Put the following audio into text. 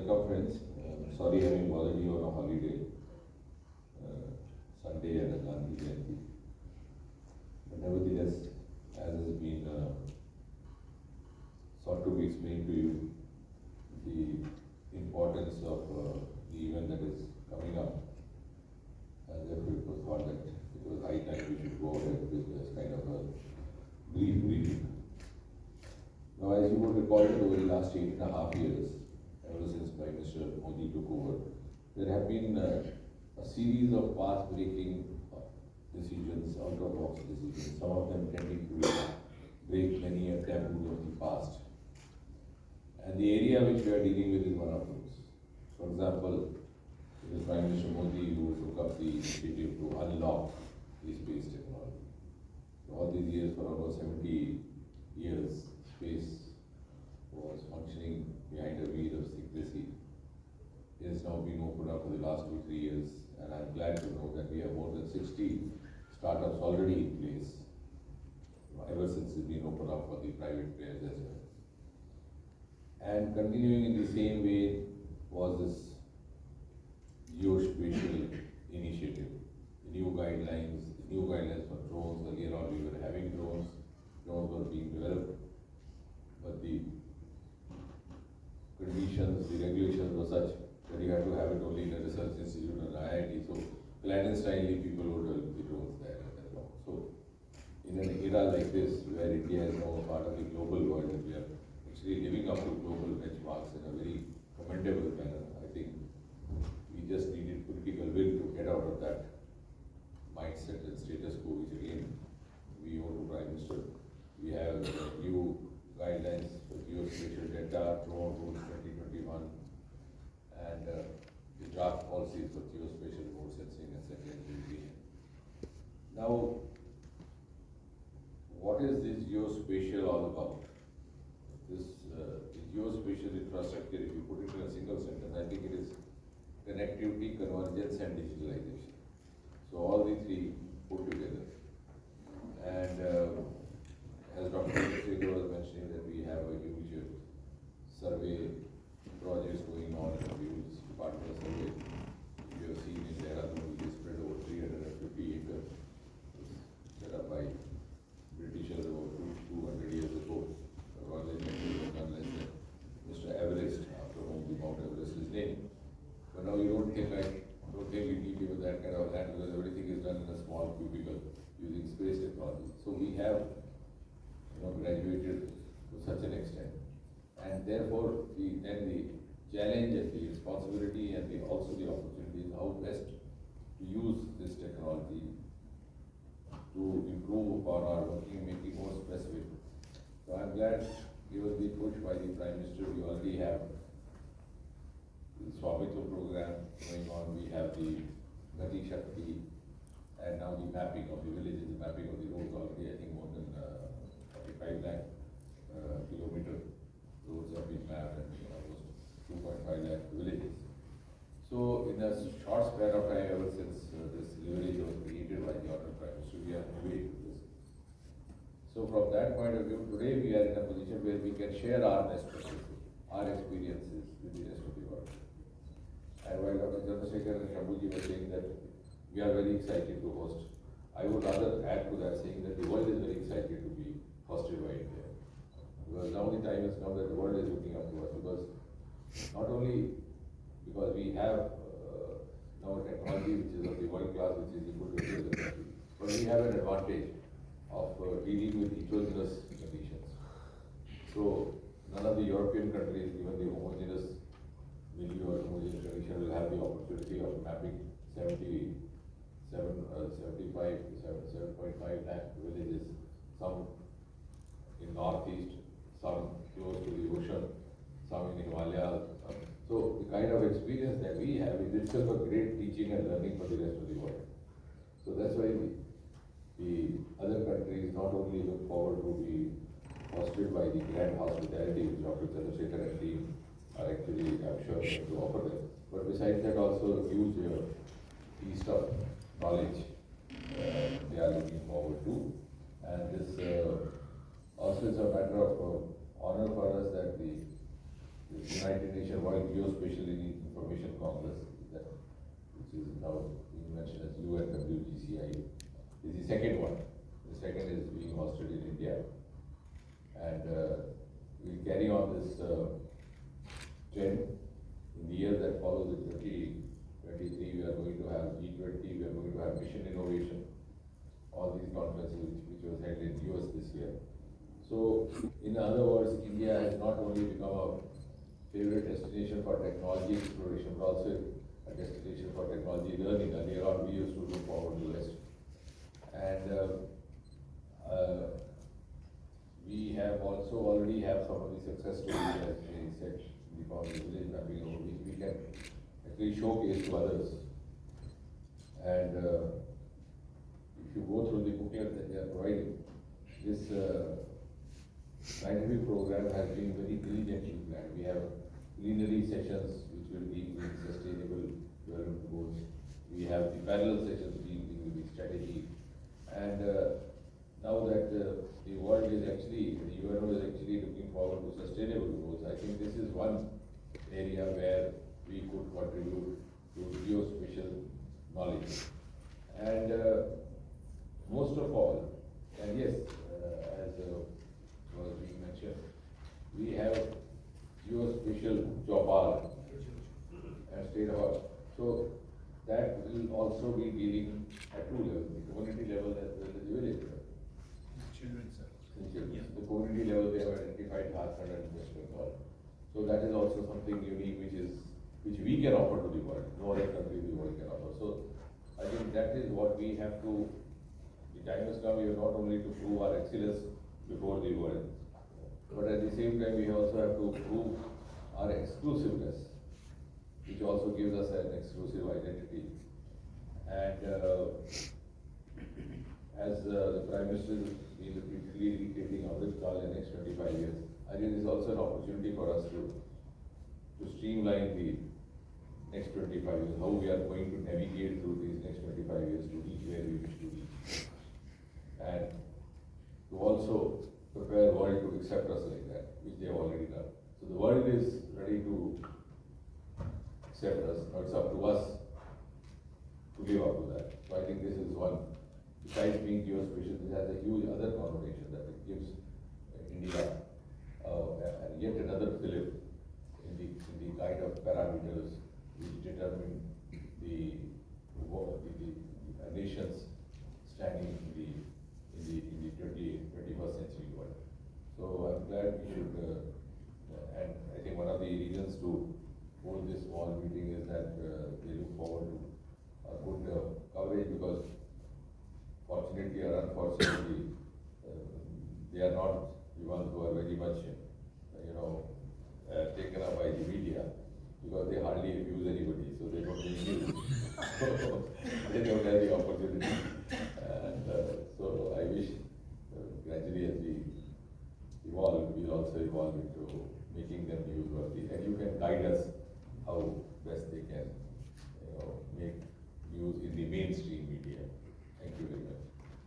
welcome friends. Sorry having bothered you on a holiday, Sunday and a Gandhi Jayanti. But nevertheless, as has been sought to be explained to you, the importance of the event that is coming up, and therefore it was thought that it was high time we should go ahead with this kind of a brief briefing. Now, as you would recall, over the last 8.5 years, ever since Prime Minister Modi took over, there have been a series of path-breaking decisions, out-of-box decisions, some of them tending to break many a taboo of the past. And the area which we are dealing with is one of those. For example, it was Prime Minister Modi who took up the initiative to unlock the space technology. So all these years, for almost 70 years, space was functioning behind a veil of secrecy. It has now been opened up for the last 2-3 years, and I'm glad to know that we have more than 60 startups already in place, ever since it's been opened up for the private players as well. And continuing in the same way was this geospatial initiative, the new guidelines for drones. Earlier on we were having drones were being developed, but the conditions, the regulations were such that you had to have it only in a research institute or IIT. So clandestinely people would develop the drones there and along. So in an era like this, where India is now a part of the global world and we are actually living up to global benchmarks in a very commendable manner, I think we just needed political will to get out of that mindset and status quo, which again we owe to Prime Minister. We have new guidelines for geospatial data, drone rules 2021, and the draft policies for geospatial remote sensing and satellite navigation. Now, what is this geospatial all about? This the geospatial infrastructure, if you put it in a single sentence, I think it is connectivity, convergence, and digitalization. So all the three put together. And as Dr. Jitendra Singh was mentioning, that we have a huge survey projects going on in the huge departmental survey. You have seen in Hyderabad, which is spread over 350 acres, set up by Britishers about 200 years ago. Royal Engineers was done less than Mr. Everest, after whom the Mount Everest is named. But now you don't think you need even that kind of land, because everything is done in a small cubicle using space technology. So we have graduated to such an extent, and therefore the challenge and the responsibility and also the opportunity is how best to use this technology to improve upon our working, making more specific. So I'm glad, given the push by the Prime Minister, we already have the Swamitva program going on. We have the Gati Shakti, and now the mapping of the villages, the mapping of the roads already. I think more than 45 lakh kilometer roads have been mapped, and almost 2.5 lakh villages. So in a short span of time, ever since this leverage was created by the Honorable Prime Minister, we are moving to this. So from that point of view, today we are in a position where we can share our best practices, our experiences with the rest of the world. And while Dr. Jitendra Singh and Shambhuji were saying that we are very excited to host, I would rather add to that saying that the world is very excited to be hosted by India. Because now the time has come that the world is looking up to us, because not only because we have now technology which is of the world class, which is equal to the country, but we have an advantage of dealing with heterogeneous conditions. So none of the European countries, even the homogeneous milieu or homogeneous condition, will have the opportunity of mapping 7.5 lakh villages, some in northeast, some close to the ocean, some in Himalayas. So the kind of experience that we have is itself a great teaching and learning for the rest of the world. So that's why the other countries not only look forward to be hosted by the grand hospitality which Dr. Jitendra Singh and team are actually, I'm sure, going to offer them. But besides that, also a huge feast of knowledge they are looking forward to. And this also is a matter of honor for us that the United Nations World Geospatial Information Congress, which is now being mentioned as UN WGCI, is the second one. The second is being hosted in India, and we'll carry on this trend. In the years that follow, the 2023, we are going to have G20, we are going to have Mission Innovation, all these conferences which was held in US this year. So, in other words, India has not only become a favorite destination for technology exploration, but also a destination for technology learning. Earlier on, we used to look forward to West. And we have also already have some of the success stories, as I said, the village mapping, which we can actually showcase to others. And if you go through the booklet that they are providing, this scientific program has been very diligently planned. We have plenary sessions which will deal with sustainable development goals. We have the parallel sessions dealing with the strategy. And now that the world is actually, the UNO is actually looking forward to sustainable goals, I think this is one area where we could contribute to geospatial knowledge. And most of all, and yes, as was being mentioned, we have geospatial Jopal and state of art. So that will also be dealing at two levels, the community level as well as the village level. Children, sir. Yeah. The community level, they have identified Jharkhand and West Bengal. So that is also something unique which we can offer to the world. No other country in the world can offer. So I think that is what we have to, the time has come here not only to prove our excellence before the world, but at the same time we also have to prove our exclusiveness, which also gives us an exclusive identity. And as the Prime Minister is repeatedly reiterating Amrit Kal in the next 25 years, I think this is also an opportunity for us to streamline the next 25 years, how we are going to navigate through these next 25 years to reach where we wish to reach. And to also prepare the world to accept us like that, which they have already done. So the world is ready to accept us. Now it's up to us to live up to that. So I think this is one. Besides being geospatial, this has a huge other connotation that it gives India yet another fillip in the kind of parameters which determine the nation's standing in the 21st century world. So I'm glad we should, and I think one of the reasons to hold this small meeting is that they look forward to a good coverage, because fortunately or unfortunately, they are not the ones who are very much, taken up by the media, because they hardly abuse anybody, so they don't need news. They don't have the opportunity. And so I wish gradually as we evolve, we'll also evolve into making them newsworthy, and you can guide us how best they